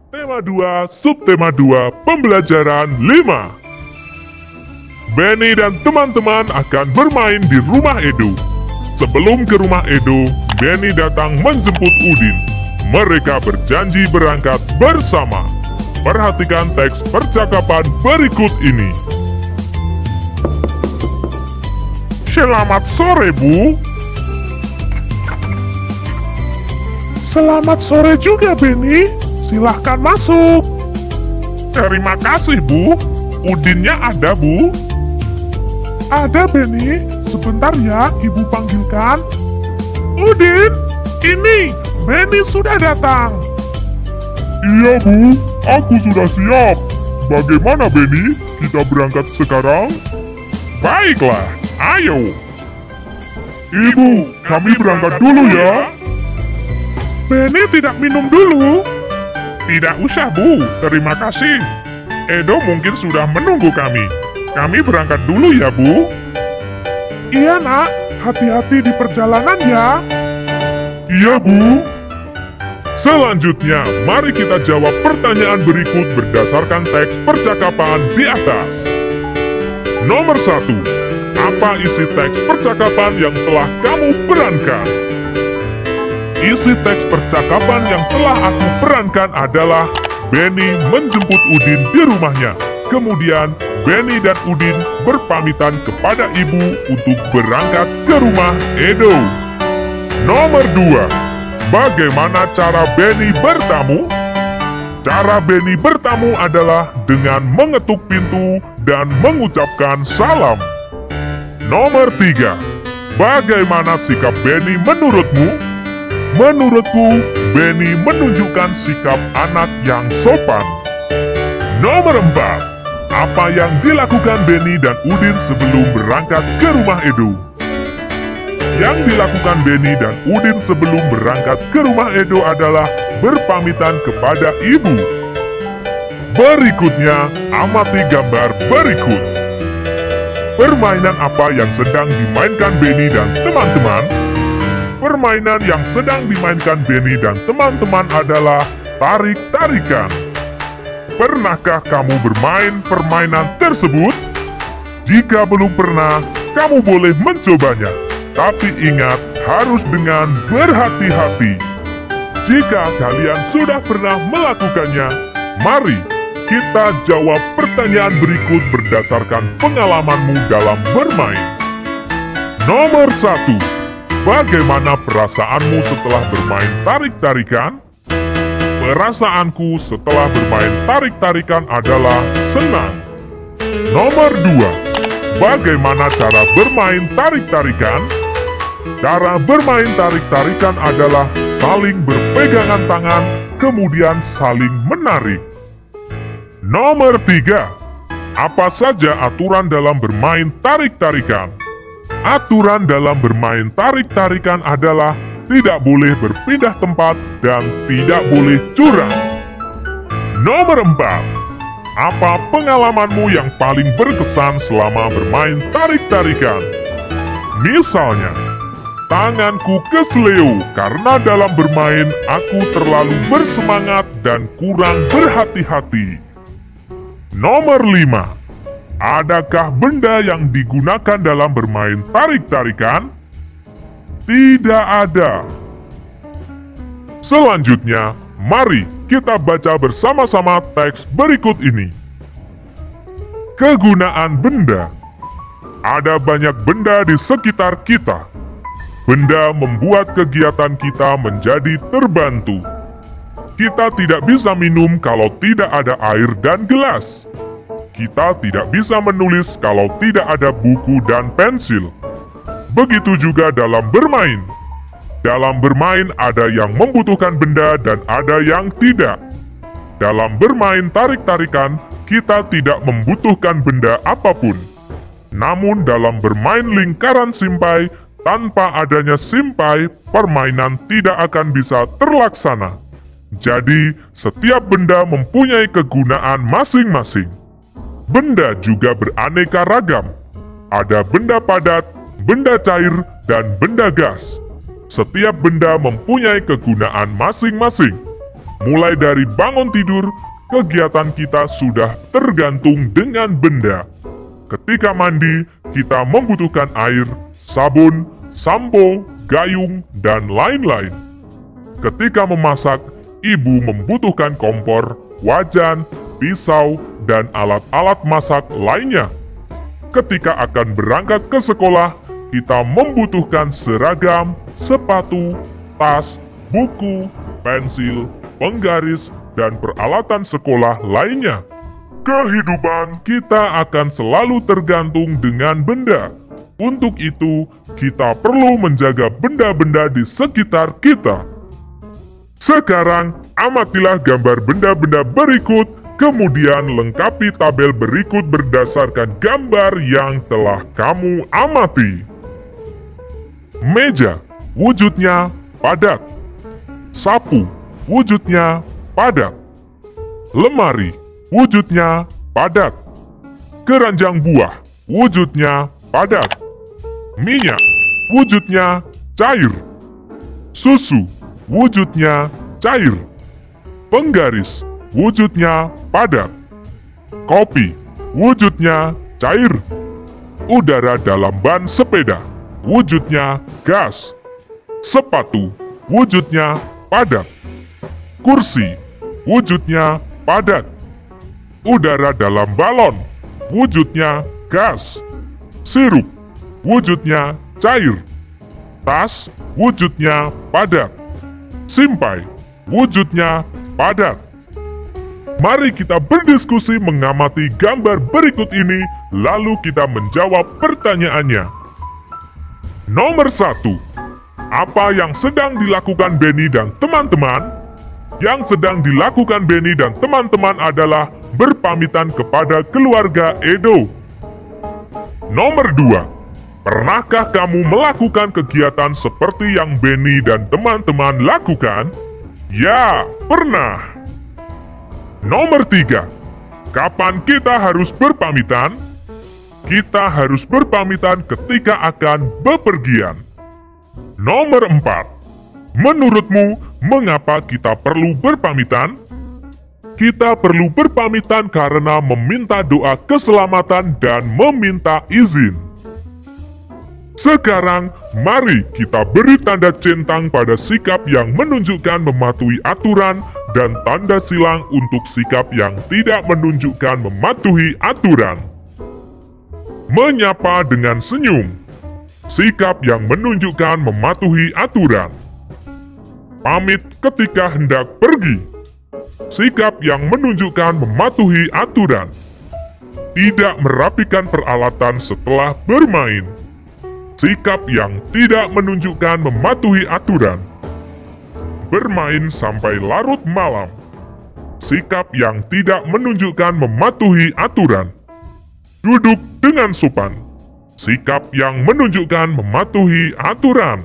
Tema 2, subtema 2, pembelajaran 5. Benny dan teman-teman akan bermain di rumah Edo. Sebelum ke rumah Edo, Benny datang menjemput Udin. Mereka berjanji berangkat bersama. Perhatikan teks percakapan berikut ini. Selamat sore, Bu. Selamat sore juga, Benny. Silahkan masuk. Terima kasih, Bu. Udinnya ada, Bu? Ada, Benny. Sebentar ya, Ibu panggilkan. Udin, ini Benny sudah datang. Iya, Bu. Aku sudah siap. Bagaimana, Benny? Kita berangkat sekarang? Baiklah, ayo. Ibu, kami berangkat dulu ya. Benny tidak minum dulu. Tidak usah, Bu. Terima kasih. Edo mungkin sudah menunggu kami. Kami berangkat dulu ya, Bu. Iya, Nak. Hati-hati di perjalanan ya. Iya, Bu. Selanjutnya, mari kita jawab pertanyaan berikut berdasarkan teks percakapan di atas. Nomor 1. Apa isi teks percakapan yang telah kamu perankan? Isi teks percakapan yang telah aku perankan adalah Benny menjemput Udin di rumahnya. Kemudian Benny dan Udin berpamitan kepada ibu untuk berangkat ke rumah Edo. Nomor 2. Bagaimana cara Benny bertamu? Cara Benny bertamu adalah dengan mengetuk pintu dan mengucapkan salam. Nomor 3. Bagaimana sikap Benny menurutmu? Menurutku, Benny menunjukkan sikap anak yang sopan. Nomor 4. Apa yang dilakukan Benny dan Udin sebelum berangkat ke rumah Edo? Yang dilakukan Benny dan Udin sebelum berangkat ke rumah Edo adalah berpamitan kepada ibu. Berikutnya, amati gambar berikut. Permainan apa yang sedang dimainkan Benny dan teman-teman? Permainan yang sedang dimainkan Benny dan teman-teman adalah tarik-tarikan. Pernahkah kamu bermain permainan tersebut? Jika belum pernah, kamu boleh mencobanya. Tapi ingat, harus dengan berhati-hati. Jika kalian sudah pernah melakukannya, mari kita jawab pertanyaan berikut berdasarkan pengalamanmu dalam bermain. Nomor 1. Bagaimana perasaanmu setelah bermain tarik-tarikan? Perasaanku setelah bermain tarik-tarikan adalah senang. Nomor 2. Bagaimana cara bermain tarik-tarikan? Cara bermain tarik-tarikan adalah saling berpegangan tangan, kemudian saling menarik. Nomor 3. Apa saja aturan dalam bermain tarik-tarikan? Aturan dalam bermain tarik-tarikan adalah tidak boleh berpindah tempat dan tidak boleh curang. Nomor 4. Apa pengalamanmu yang paling berkesan selama bermain tarik-tarikan? Misalnya, tanganku kesleo karena dalam bermain aku terlalu bersemangat dan kurang berhati-hati. Nomor 5. Adakah benda yang digunakan dalam bermain tarik-tarikan? Tidak ada. Selanjutnya, mari kita baca bersama-sama teks berikut ini. Kegunaan benda. Ada banyak benda di sekitar kita. Benda membuat kegiatan kita menjadi terbantu. Kita tidak bisa minum kalau tidak ada air dan gelas. Kita tidak bisa menulis kalau tidak ada buku dan pensil. Begitu juga dalam bermain. Dalam bermain ada yang membutuhkan benda dan ada yang tidak. Dalam bermain tarik-tarikan, kita tidak membutuhkan benda apapun. Namun dalam bermain lingkaran simpai, tanpa adanya simpai, permainan tidak akan bisa terlaksana. Jadi, setiap benda mempunyai kegunaan masing-masing. Benda juga beraneka ragam. Ada benda padat, benda cair, dan benda gas. Setiap benda mempunyai kegunaan masing-masing. Mulai dari bangun tidur, kegiatan kita sudah tergantung dengan benda. Ketika mandi, kita membutuhkan air, sabun, sampo, gayung, dan lain-lain. Ketika memasak, ibu membutuhkan kompor, wajan, pisau, dan alat-alat masak lainnya. Ketika akan berangkat ke sekolah, kita membutuhkan seragam, sepatu, tas, buku, pensil, penggaris, dan peralatan sekolah lainnya. Kehidupan kita akan selalu tergantung dengan benda. Untuk itu, kita perlu menjaga benda-benda di sekitar kita. Sekarang, amatilah gambar benda-benda berikut, kemudian lengkapi tabel berikut berdasarkan gambar yang telah kamu amati. Meja, wujudnya padat. Sapu, wujudnya padat. Lemari, wujudnya padat. Keranjang buah, wujudnya padat. Minyak, wujudnya cair. Susu, wujudnya cair. Penggaris, wujudnya padat. Kopi, wujudnya cair. Udara dalam ban sepeda, wujudnya gas. Sepatu, wujudnya padat. Kursi, wujudnya padat. Udara dalam balon, wujudnya gas. Sirup, wujudnya cair. Tas, wujudnya padat. Simpai, wujudnya padat. Mari kita berdiskusi mengamati gambar berikut ini, lalu kita menjawab pertanyaannya. Nomor 1. Apa yang sedang dilakukan Benny dan teman-teman? Yang sedang dilakukan Benny dan teman-teman adalah berpamitan kepada keluarga Edo. Nomor 2. Pernahkah kamu melakukan kegiatan seperti yang Benny dan teman-teman lakukan? Ya, pernah. Nomor 3. Kapan kita harus berpamitan? Kita harus berpamitan ketika akan bepergian. Nomor 4. Menurutmu, mengapa kita perlu berpamitan? Kita perlu berpamitan karena meminta doa keselamatan dan meminta izin. Sekarang, mari kita beri tanda centang pada sikap yang menunjukkan mematuhi aturan dan tanda silang untuk sikap yang tidak menunjukkan mematuhi aturan. Menyapa dengan senyum. Sikap yang menunjukkan mematuhi aturan. Pamit ketika hendak pergi. Sikap yang menunjukkan mematuhi aturan. Tidak merapikan peralatan setelah bermain. Sikap yang tidak menunjukkan mematuhi aturan. Bermain sampai larut malam. Sikap yang tidak menunjukkan mematuhi aturan. Duduk dengan sopan. Sikap yang menunjukkan mematuhi aturan.